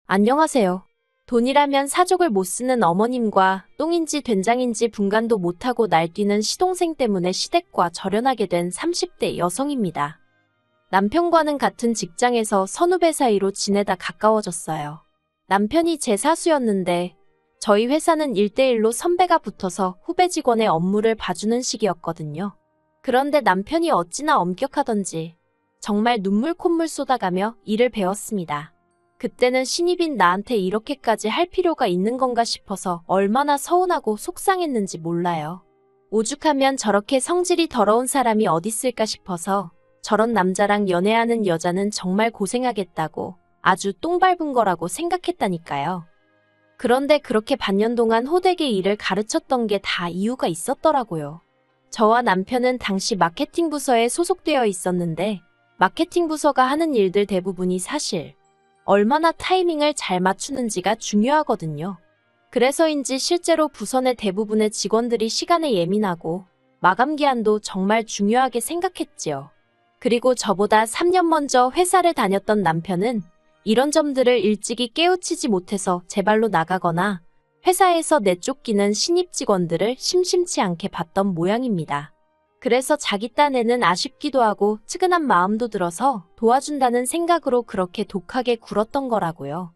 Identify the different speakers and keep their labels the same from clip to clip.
Speaker 1: 안녕하세요. 돈이라면 사족을 못 쓰는 어머님과 똥인지 된장인지 분간도 못하고 날뛰는 시동생 때문에 시댁과 절연하게 된 30대 여성입니다. 남편과는 같은 직장에서 선후배 사이로 지내다 가까워졌어요. 남편이 제 사수였는데 저희 회사는 1대1로 선배가 붙어서 후배 직원의 업무를 봐주는 식이었거든요. 그런데 남편이 어찌나 엄격하던지 정말 눈물 콧물 쏟아가며 일을 배웠습니다. 그때는 신입인 나한테 이렇게까지 할 필요가 있는 건가 싶어서 얼마나 서운하고 속상했는지 몰라요. 오죽하면 저렇게 성질이 더러운 사람이 어딨을까 싶어서 저런 남자랑 연애하는 여자는 정말 고생하겠다고 아주 똥 밟은 거라고 생각했다니까요. 그런데 그렇게 반년 동안 호되게 일을 가르쳤던 게 다 이유가 있었더라고요. 저와 남편은 당시 마케팅 부서에 소속되어 있었는데 마케팅 부서가 하는 일들 대부분이 사실 얼마나 타이밍을 잘 맞추는지가 중요하거든요. 그래서인지 실제로 부서 내 대부분의 직원들이 시간에 예민하고 마감 기한도 정말 중요하게 생각했지요. 그리고 저보다 3년 먼저 회사를 다녔던 남편은 이런 점들을 일찍이 깨우치지 못해서 제 발로 나가거나 회사에서 내쫓기는 신입 직원들을 심심치 않게 봤던 모양입니다. 그래서 자기 딴에는 아쉽기도 하고 측은한 마음도 들어서 도와준다는 생각으로 그렇게 독하게 굴었던 거라고요.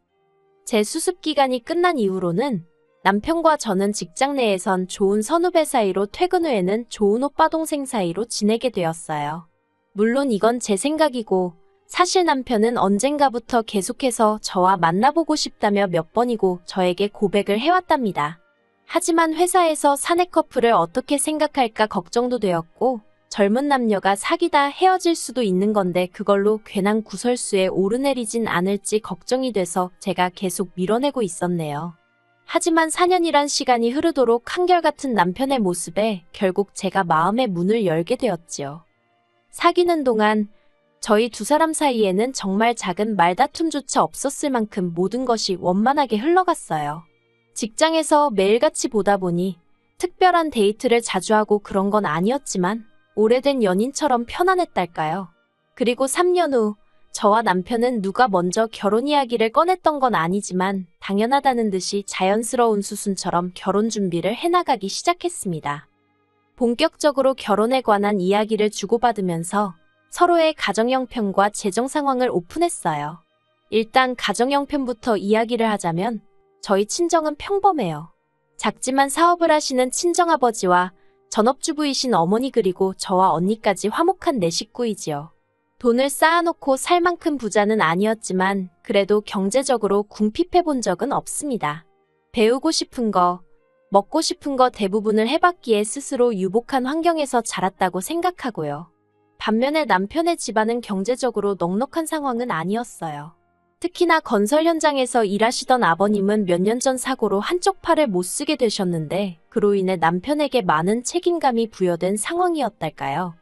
Speaker 1: 제 수습 기간이 끝난 이후로는 남편과 저는 직장 내에선 좋은 선후배 사이로 퇴근 후에는 좋은 오빠 동생 사이로 지내게 되었어요. 물론 이건 제 생각이고 사실 남편은 언젠가부터 계속해서 저와 만나보고 싶다며 몇 번이고 저에게 고백을 해왔답니다. 하지만 회사에서 사내 커플을 어떻게 생각할까 걱정도 되었고 젊은 남녀가 사귀다 헤어질 수도 있는 건데 그걸로 괜한 구설수에 오르내리진 않을지 걱정이 돼서 제가 계속 밀어내고 있었네요. 하지만 4년이란 시간이 흐르도록 한결같은 남편의 모습에 결국 제가 마음의 문을 열게 되었지요. 사귀는 동안 저희 두 사람 사이에는 정말 작은 말다툼조차 없었을 만큼 모든 것이 원만하게 흘러갔어요. 직장에서 매일같이 보다 보니 특별한 데이트를 자주 하고 그런 건 아니었지만 오래된 연인처럼 편안했달까요. 그리고 3년 후 저와 남편은 누가 먼저 결혼 이야기를 꺼냈던 건 아니지만 당연하다는 듯이 자연스러운 수순처럼 결혼 준비를 해나가기 시작했습니다. 본격적으로 결혼에 관한 이야기를 주고받으면서 서로의 가정 형편과 재정 상황을 오픈했어요. 일단 가정 형편부터 이야기를 하자면 저희 친정은 평범해요. 작지만 사업을 하시는 친정아버지와 전업주부이신 어머니 그리고 저와 언니까지 화목한 네 식구이지요. 돈을 쌓아놓고 살 만큼 부자는 아니었지만 그래도 경제적으로 궁핍해 본 적은 없습니다. 배우고 싶은 거, 먹고 싶은 거 대부분을 해봤기에 스스로 유복한 환경에서 자랐다고 생각하고요. 반면에 남편의 집안은 경제적으로 넉넉한 상황은 아니었어요. 특히나 건설 현장에서 일하시던 아버님은 몇 년 전 사고로 한쪽 팔을 못 쓰게 되셨는데 그로 인해 남편에게 많은 책임감이 부여된 상황이었달까요.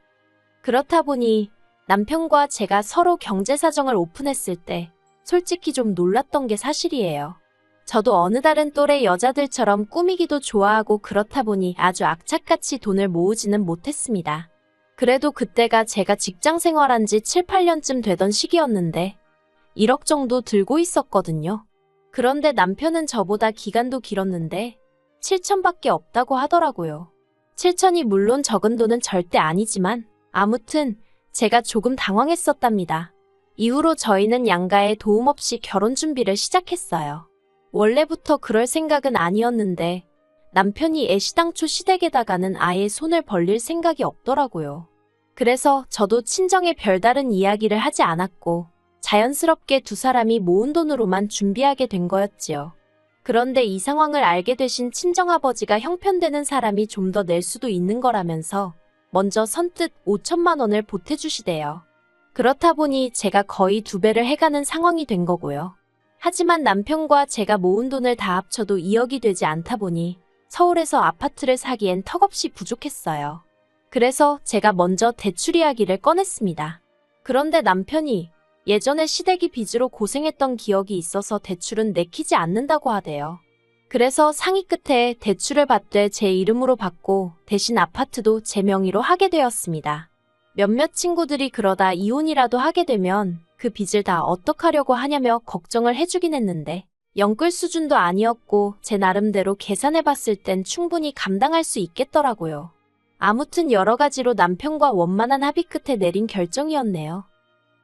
Speaker 1: 그렇다 보니 남편과 제가 서로 경제 사정을 오픈했을 때 솔직히 좀 놀랐던 게 사실이에요. 저도 어느 다른 또래 여자들처럼 꾸미기도 좋아하고 그렇다 보니 아주 악착같이 돈을 모으지는 못했습니다. 그래도 그때가 제가 직장 생활한 지 7, 8년쯤 되던 시기였는데 1억 정도 들고 있었거든요. 그런데 남편은 저보다 기간도 길었는데 7천밖에 없다고 하더라고요. 7천이 물론 적은 돈은 절대 아니지만 아무튼 제가 조금 당황했었답니다. 이후로 저희는 양가의 도움 없이 결혼 준비를 시작했어요. 원래부터 그럴 생각은 아니었는데 남편이 애시당초 시댁에다가는 아예 손을 벌릴 생각이 없더라고요. 그래서 저도 친정에 별다른 이야기를 하지 않았고 자연스럽게 두 사람이 모은 돈으로만 준비하게 된 거였지요. 그런데 이 상황을 알게 되신 친정아버지가 형편되는 사람이 좀 더 낼 수도 있는 거라면서 먼저 선뜻 5천만 원을 보태주시대요. 그렇다 보니 제가 거의 2배를 해가는 상황이 된 거고요. 하지만 남편과 제가 모은 돈을 다 합쳐도 2억이 되지 않다 보니 서울에서 아파트를 사기엔 턱없이 부족했어요. 그래서 제가 먼저 대출 이야기를 꺼냈습니다. 그런데 남편이 예전에 시댁이 빚으로 고생했던 기억이 있어서 대출은 내키지 않는다고 하대요. 그래서 상의 끝에 대출을 받되 제 이름으로 받고 대신 아파트도 제 명의로 하게 되었습니다. 몇몇 친구들이 그러다 이혼이라도 하게 되면 그 빚을 다 어떡하려고 하냐며 걱정을 해주긴 했는데 영끌 수준도 아니었고 제 나름대로 계산해봤을 땐 충분히 감당할 수 있겠더라고요. 아무튼 여러 가지로 남편과 원만한 합의 끝에 내린 결정이었네요.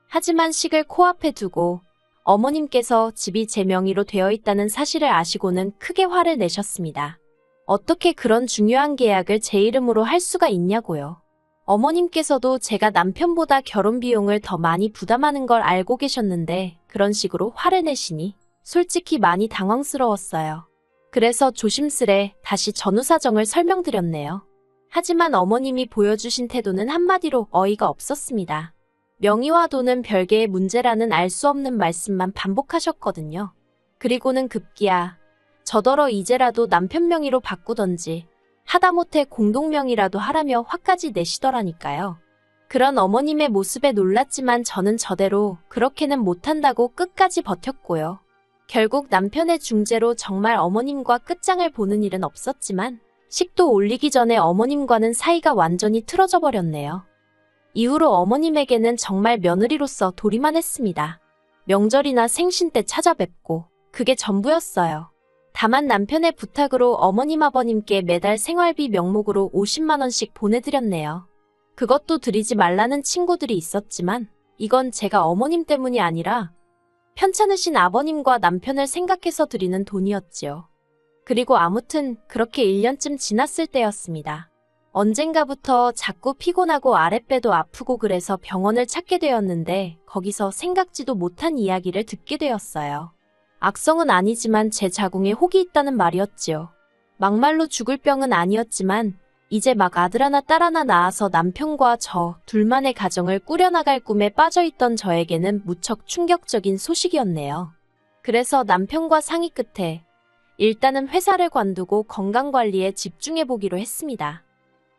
Speaker 1: 하지만 식을 코앞에 두고 어머님께서 집이 제 명의로 되어 있다는 사실을 아시고는 크게 화를 내셨습니다. 어떻게 그런 중요한 계약을 제 이름으로 할 수가 있냐고요. 어머님께서도 제가 남편보다 결혼 비용을 더 많이 부담하는 걸 알고 계셨는데 그런 식으로 화를 내시니 솔직히 많이 당황스러웠어요. 그래서 조심스레 다시 전후 사정을 설명드렸네요. 하지만 어머님이 보여주신 태도는 한마디로 어이가 없었습니다. 명의와 돈은 별개의 문제라는 알 수 없는 말씀만 반복하셨거든요. 그리고는 급기야 저더러 이제라도 남편 명의로 바꾸던지 하다못해 공동명의라도 하라며 화까지 내시더라니까요. 그런 어머님의 모습에 놀랐지만 저는 저대로 그렇게는 못한다고 끝까지 버텼고요. 결국 남편의 중재로 정말 어머님과 끝장을 보는 일은 없었지만 식도 올리기 전에 어머님과는 사이가 완전히 틀어져 버렸네요. 이후로 어머님에게는 정말 며느리로서 도리만 했습니다. 명절이나 생신 때 찾아뵙고 그게 전부였어요. 다만 남편의 부탁으로 어머님 아버님께 매달 생활비 명목으로 50만 원씩 보내드렸네요. 그것도 드리지 말라는 친구들이 있었지만 이건 제가 어머님 때문이 아니라 편찮으신 아버님과 남편을 생각해서 드리는 돈이었지요. 그리고 아무튼 그렇게 1년쯤 지났을 때였습니다. 언젠가부터 자꾸 피곤하고 아랫배도 아프고 그래서 병원을 찾게 되었는데 거기서 생각지도 못한 이야기를 듣게 되었어요. 악성은 아니지만 제 자궁에 혹이 있다는 말이었지요. 막말로 죽을 병은 아니었지만 이제 막 아들 하나 딸 하나 낳아서 남편과 저 둘만의 가정을 꾸려나갈 꿈에 빠져있던 저에게는 무척 충격적인 소식이었네요. 그래서 남편과 상의 끝에 일단은 회사를 관두고 건강관리에 집중해보기로 했습니다.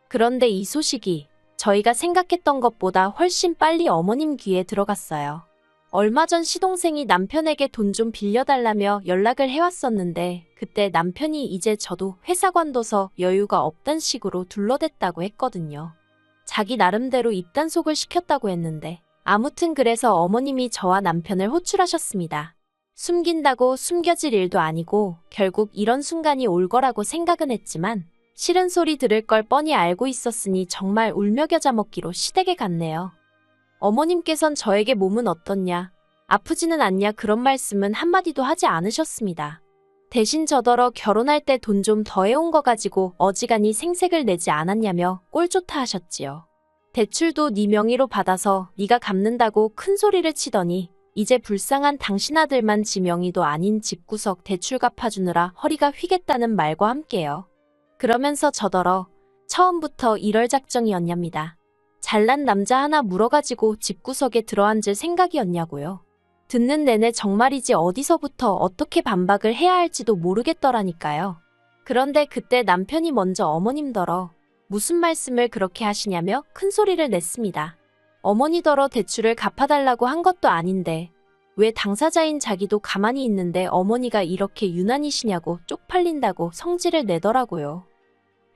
Speaker 1: 그런데 이 소식이 저희가 생각했던 것보다 훨씬 빨리 어머님 귀에 들어갔어요. 얼마 전 시동생이 남편에게 돈 좀 빌려달라며 연락을 해왔었는데 그때 남편이 이제 저도 회사 관둬서 여유가 없단 식으로 둘러댔다고 했거든요. 자기 나름대로 입단속을 시켰다고 했는데 아무튼 그래서 어머님이 저와 남편을 호출하셨습니다. 숨긴다고 숨겨질 일도 아니고 결국 이런 순간이 올 거라고 생각은 했지만 싫은 소리 들을 걸 뻔히 알고 있었으니 정말 울며 겨자 먹기로 시댁에 갔네요. 어머님께선 저에게 몸은 어떻냐, 아프지는 않냐 그런 말씀은 한마디도 하지 않으셨습니다. 대신 저더러 결혼할 때 돈 좀 더 해온 거 가지고 어지간히 생색을 내지 않았냐며 꼴좋다 하셨지요. 대출도 네 명의로 받아서 네가 갚는다고 큰 소리를 치더니 이제 불쌍한 당신 아들만 지 명의도 아닌 집구석 대출 갚아주느라 허리가 휘겠다는 말과 함께요. 그러면서 저더러 처음부터 이럴 작정이었냐입니다. 잘난 남자 하나 물어가지고 집구석에 들어앉을 생각이었냐고요. 듣는 내내 정말이지 어디서부터 어떻게 반박을 해야 할지도 모르겠더라니까요. 그런데 그때 남편이 먼저 어머님더러 무슨 말씀을 그렇게 하시냐며 큰 소리를 냈습니다. 어머니더러 대출을 갚아달라고 한 것도 아닌데 왜 당사자인 자기도 가만히 있는데 어머니가 이렇게 유난이시냐고 쪽팔린다고 성질을 내더라고요.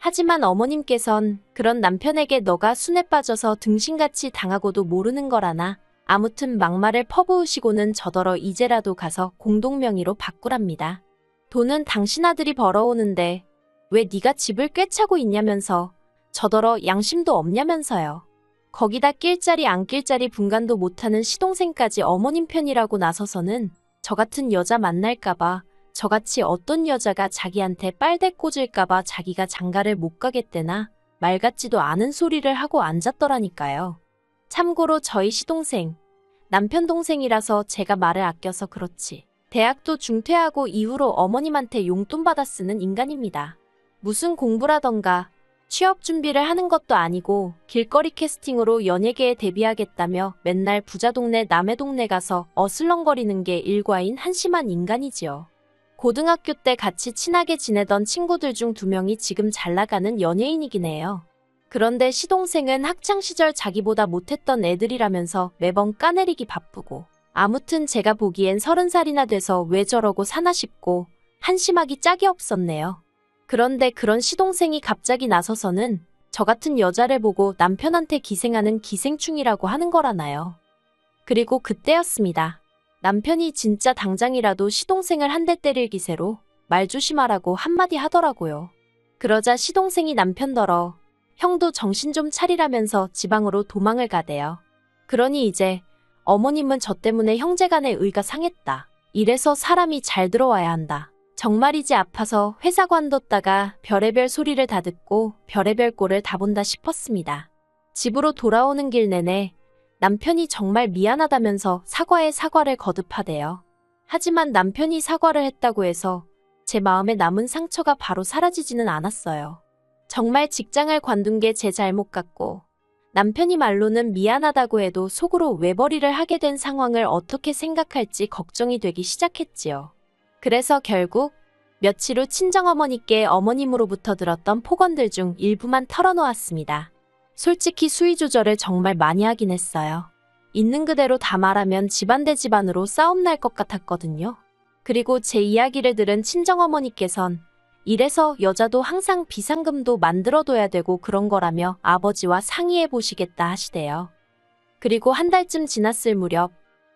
Speaker 1: 하지만 어머님께선 그런 남편에게 너가 순에 빠져서 등신같이 당하고도 모르는 거라나 아무튼 막말을 퍼부으시고는 저더러 이제라도 가서 공동명의로 바꾸랍니다. 돈은 당신 아들이 벌어오는데 왜 네가 집을 꿰차고 있냐면서 저더러 양심도 없냐면서요. 거기다 낄 자리 안 낄 자리 분간도 못하는 시동생까지 어머님 편이라고 나서서는 저 같은 여자 만날까봐 저같이 어떤 여자가 자기한테 빨대 꽂을까봐 자기가 장가를 못 가겠대나 말 같지도 않은 소리를 하고 앉았더라니까요. 참고로 저희 시동생, 남편 동생이라서 제가 말을 아껴서 그렇지. 대학도 중퇴하고 이후로 어머님한테 용돈 받아 쓰는 인간입니다. 무슨 공부라던가 취업 준비를 하는 것도 아니고 길거리 캐스팅으로 연예계에 데뷔하겠다며 맨날 부자 동네 남의 동네 가서 어슬렁거리는 게 일과인 한심한 인간이지요. 고등학교 때 같이 친하게 지내던 친구들 중 2명이 지금 잘나가는 연예인이긴 해요. 그런데 시동생은 학창시절 자기보다 못했던 애들이라면서 매번 까내리기 바쁘고 아무튼 제가 보기엔 30살이나 돼서 왜 저러고 사나 싶고 한심하기 짝이 없었네요. 그런데 그런 시동생이 갑자기 나서서는 저 같은 여자를 보고 남편한테 기생하는 기생충이라고 하는 거라나요. 그리고 그때였습니다. 남편이 진짜 당장이라도 시동생을 한 대 때릴 기세로 말 조심하라고 한마디 하더라고요. 그러자 시동생이 남편더러 형도 정신 좀 차리라면서 지방으로 도망을 가대요. 그러니 이제 어머님은 저 때문에 형제간의 의가 상했다. 이래서 사람이 잘 들어와야 한다. 정말이지 아파서 회사 관뒀다가 별의별 소리를 다 듣고 별의별 꼴을 다 본다 싶었습니다. 집으로 돌아오는 길 내내 남편이 정말 미안하다면서 사과에 사과를 거듭하대요. 하지만 남편이 사과를 했다고 해서 제 마음에 남은 상처가 바로 사라지지는 않았어요. 정말 직장을 관둔 게 제 잘못 같고 남편이 말로는 미안하다고 해도 속으로 외벌이를 하게 된 상황을 어떻게 생각할지 걱정이 되기 시작했지요. 그래서 결국 며칠 후 친정어머니께 어머님으로부터 들었던 폭언들 중 일부만 털어놓았습니다. 솔직히 수위 조절을 정말 많이 하긴 했어요. 있는 그대로 다 말하면 집안 대 집안으로 싸움 날 것 같았거든요. 그리고 제 이야기를 들은 친정어머니께선 이래서 여자도 항상 비상금도 만들어둬야 되고 그런 거라며 아버지와 상의해 보시겠다 하시대요. 그리고 한 달쯤 지났을 무렵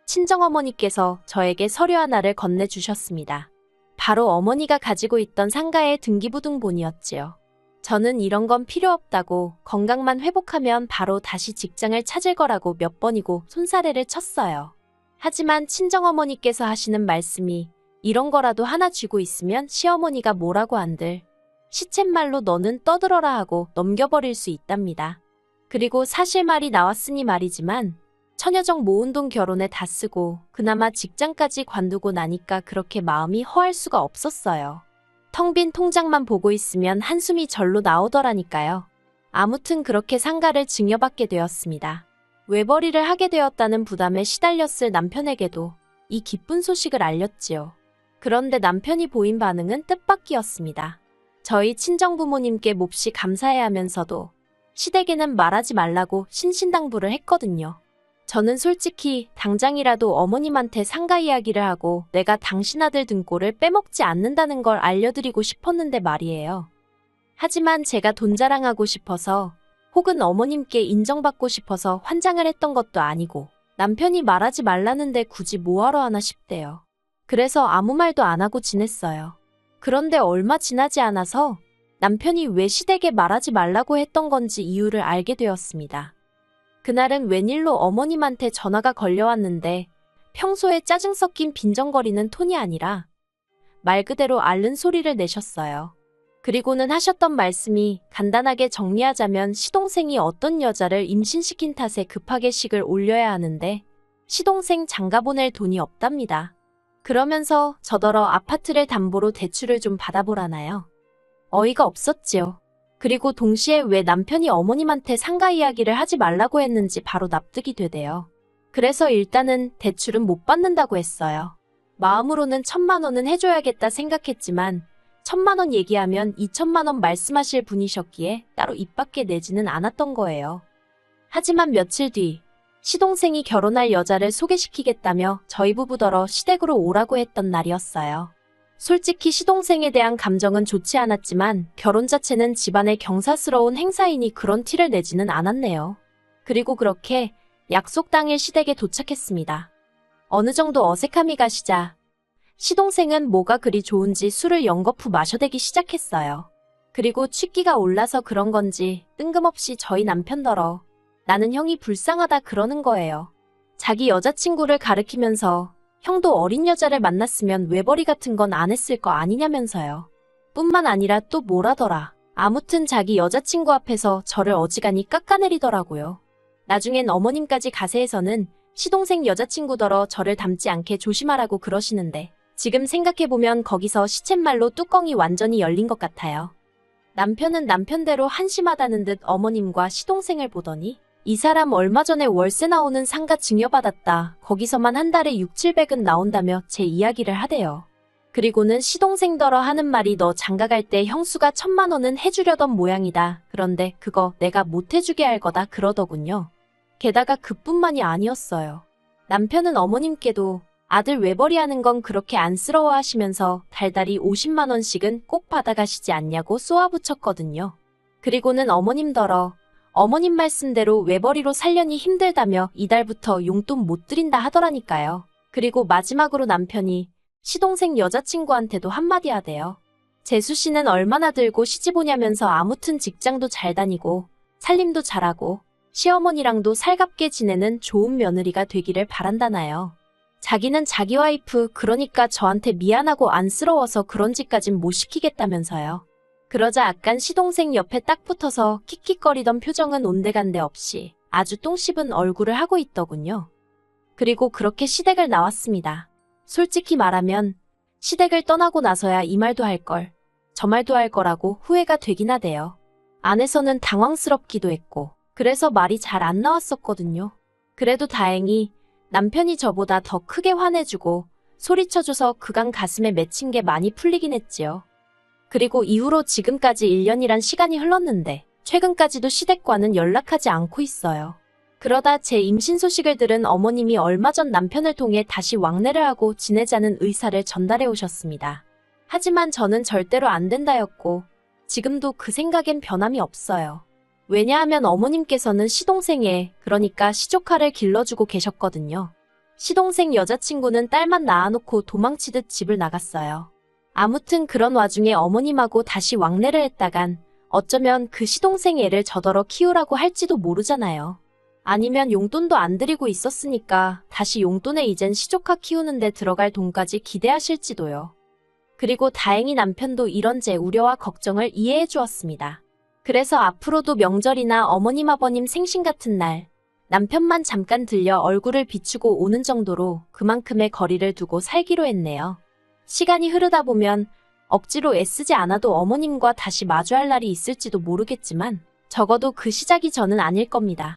Speaker 1: 친정어머니께서 저에게 서류 하나를 건네주셨습니다. 바로 어머니가 가지고 있던 상가의 등기부등본이었지요. 저는 이런 건 필요 없다고 건강만 회복하면 바로 다시 직장을 찾을 거라고 몇 번이고 손사래를 쳤어요. 하지만 친정어머니께서 하시는 말씀이 이런 거라도 하나 쥐고 있으면 시어머니가 뭐라고 한들 시쳇말로 너는 떠들어라 하고 넘겨버릴 수 있답니다. 그리고 사실 말이 나왔으니 말이지만 처녀적 모은 돈 결혼에 다 쓰고 그나마 직장까지 관두고 나니까 그렇게 마음이 허할 수가 없었어요. 텅 빈 통장만 보고 있으면 한숨이 절로 나오더라니까요. 아무튼 그렇게 상가를 증여받게 되었습니다. 외벌이를 하게 되었다는 부담에 시달렸을 남편에게도 이 기쁜 소식을 알렸지요. 그런데 남편이 보인 반응은 뜻밖이었습니다. 저희 친정부모님께 몹시 감사해야 하면서도 시댁에는 말하지 말라고 신신당부를 했거든요. 저는 솔직히 당장이라도 어머님한테 상가 이야기를 하고 내가 당신 아들 등골을 빼먹지 않는다는 걸 알려드리고 싶었는데 말이에요. 하지만 제가 돈 자랑하고 싶어서 혹은 어머님께 인정받고 싶어서 환장을 했던 것도 아니고 남편이 말하지 말라는데 굳이 뭐하러 하나 싶대요. 그래서 아무 말도 안 하고 지냈어요. 그런데 얼마 지나지 않아서 남편이 왜 시댁에 말하지 말라고 했던 건지 이유를 알게 되었습니다. 그날은 웬일로 어머님한테 전화가 걸려왔는데 평소에 짜증 섞인 빈정거리는 톤이 아니라 말 그대로 앓는 소리를 내셨어요. 그리고는 하셨던 말씀이 간단하게 정리하자면 시동생이 어떤 여자를 임신시킨 탓에 급하게 식을 올려야 하는데 시동생 장가 보낼 돈이 없답니다. 그러면서 저더러 아파트를 담보로 대출을 좀 받아보라나요? 어이가 없었지요. 그리고 동시에 왜 남편이 어머님한테 상가 이야기를 하지 말라고 했는지 바로 납득이 되대요. 그래서 일단은 대출은 못 받는다고 했어요. 마음으로는 1,000만 원은 해줘야겠다 생각했지만 1,000만 원 얘기하면 2,000만 원 말씀하실 분이셨기에 따로 입 밖에 내지는 않았던 거예요. 하지만 며칠 뒤 시동생이 결혼할 여자를 소개시키겠다며 저희 부부더러 시댁으로 오라고 했던 날이었어요. 솔직히 시동생에 대한 감정은 좋지 않았지만 결혼 자체는 집안의 경사스러운 행사이니 그런 티를 내지는 않았네요. 그리고 그렇게 약속 당일 시댁에 도착했습니다. 어느 정도 어색함이 가시자 시동생은 뭐가 그리 좋은지 술을 연거푸 마셔대기 시작했어요. 그리고 취기가 올라서 그런 건지 뜬금없이 저희 남편더러 나는 형이 불쌍하다 그러는 거예요. 자기 여자친구를 가리키면서 형도 어린 여자를 만났으면 외벌이 같은 건 안 했을 거 아니냐면서요. 뿐만 아니라 또 뭐라더라. 아무튼 자기 여자친구 앞에서 저를 어지간히 깎아내리더라고요. 나중엔 어머님까지 가세해서는 시동생 여자친구더러 저를 닮지 않게 조심하라고 그러시는데 지금 생각해보면 거기서 시쳇말로 뚜껑이 완전히 열린 것 같아요. 남편은 남편대로 한심하다는 듯 어머님과 시동생을 보더니 이 사람 얼마 전에 월세 나오는 상가 증여받았다. 거기서만 한 달에 600~700은 나온다며 제 이야기를 하대요. 그리고는 시동생더러 하는 말이 너 장가 갈 때 형수가 1,000만 원은 해주려던 모양이다. 그런데 그거 내가 못 해주게 할 거다 그러더군요. 게다가 그뿐만이 아니었어요. 남편은 어머님께도 아들 외벌이 하는 건 그렇게 안쓰러워 하시면서 달달이 50만 원씩은 꼭 받아가시지 않냐고 쏘아붙였거든요. 그리고는 어머님더러 어머님 말씀대로 외벌이로 살려니 힘들다며 이달부터 용돈 못 드린다 하더라니까요. 그리고 마지막으로 남편이 시동생 여자친구한테도 한마디 하대요. 재수 씨는 얼마나 들고 시집 오냐면서 아무튼 직장도 잘 다니고 살림도 잘하고 시어머니랑도 살갑게 지내는 좋은 며느리가 되기를 바란다나요. 자기는 자기 와이프 그러니까 저한테 미안하고 안쓰러워서 그런 짓까진 못 시키겠다면서요. 그러자 약간 시동생 옆에 딱 붙어서 킥킥거리던 표정은 온데간데 없이 아주 똥 씹은 얼굴을 하고 있더군요. 그리고 그렇게 시댁을 나왔습니다. 솔직히 말하면 시댁을 떠나고 나서야 이 말도 할 걸, 저 말도 할 거라고 후회가 되긴 하대요. 안에서는 당황스럽기도 했고 그래서 말이 잘 안 나왔었거든요. 그래도 다행히 남편이 저보다 더 크게 화내주고 소리쳐줘서 그간 가슴에 맺힌 게 많이 풀리긴 했지요. 그리고 이후로 지금까지 1년이란 시간이 흘렀는데 최근까지도 시댁과는 연락하지 않고 있어요. 그러다 제 임신 소식을 들은 어머님이 얼마 전 남편을 통해 다시 왕래를 하고 지내자는 의사를 전달해 오셨습니다. 하지만 저는 절대로 안 된다였고 지금도 그 생각엔 변함이 없어요. 왜냐하면 어머님께서는 시동생에, 그러니까 시조카를 길러주고 계셨거든요. 시동생 여자친구는 딸만 낳아놓고 도망치듯 집을 나갔어요. 아무튼 그런 와중에 어머님하고 다시 왕래를 했다간 어쩌면 그 시동생 애를 저더러 키우라고 할지도 모르잖아요. 아니면 용돈도 안 드리고 있었으니까 다시 용돈에 이젠 시조카 키우는데 들어갈 돈까지 기대하실지도요. 그리고 다행히 남편도 이런 제 우려와 걱정을 이해해 주었습니다. 그래서 앞으로도 명절이나 어머님 아버님 생신 같은 날 남편만 잠깐 들려 얼굴을 비추고 오는 정도로 그만큼의 거리를 두고 살기로 했네요. 시간이 흐르다 보면 억지로 애쓰지 않아도 어머님과 다시 마주할 날이 있을지도 모르겠지만 적어도 그 시작이 저는 아닐 겁니다.